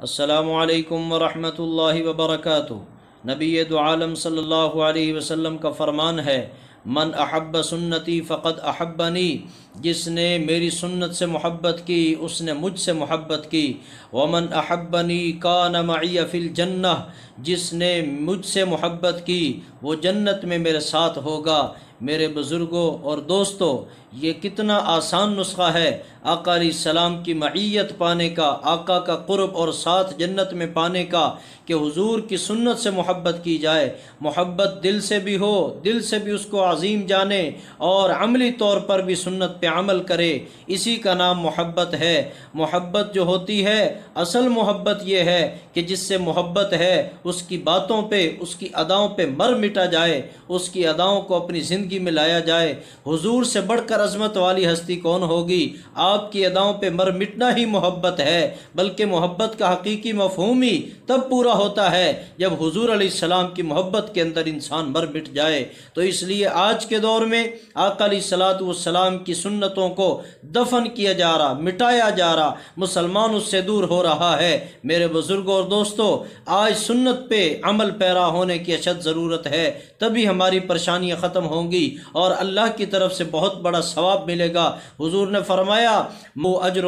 السلام علیکم ورحمۃ اللہ وبرکاتہ۔ نبی دو عالم صلی اللہ علیہ وسلم کا فرمان ہے، من احب سنتی فقد احبنی، جس نے میری سنت سے محبت کی اس نے مجھ سے محبت کی۔ ومن احبنی کان معی فی الجنہ، جس نے مجھ سے محبت کی وہ جنت میں میرے ساتھ ہوگا۔ میرے بزرگوں اور دوستوں، یہ کتنا آسان نسخہ ہے آقا علیہ السلام کی معیت پانے کا، آقا کا قرب اور ساتھ جنت میں پانے کا، کہ حضور کی سنت سے محبت کی جائے۔ محبت دل سے بھی ہو، دل سے بھی اس کو عظیم جانے اور عملی طور پر بھی سنت پہ عمل کرے، اسی کا نام محبت ہے۔ محبت جو ہوتی ہے، اصل محبت یہ ہے کہ جس سے محبت ہے اس کی باتوں پہ، اس کی اداؤں پہ مر مٹا جائے، اس کی اداؤں کو اپنی زندگی میں لایا جائے۔ حضور سے بڑھ کر عظمت والی ہستی کون ہوگی؟ آپ کی اداؤں پہ مر مٹنا ہی محبت ہے، بلکہ محبت کا حقیقی مفہوم ہی تب پورا ہوتا ہے جب حضور علیہ السلام کی محبت کے اندر انسان مر مٹ جائے۔ تو اس لیے آج کے دور میں آقا علیہ السلام کی سنتوں کو دفن کیا جا رہا، مٹایا جا رہا، مسلمان اس سے دور ہو رہا ہے۔ میرے بزرگوں اور دوستوں، آج سنت پہ عمل پیرا ہونے کی اشد ضرورت ہے، تبھی ہماری پریشانیاں ختم ہوں گی اور اللہ کی طرف سے بہت بڑا ثواب ملے گا۔ حضور نے فرمایا وہ اجر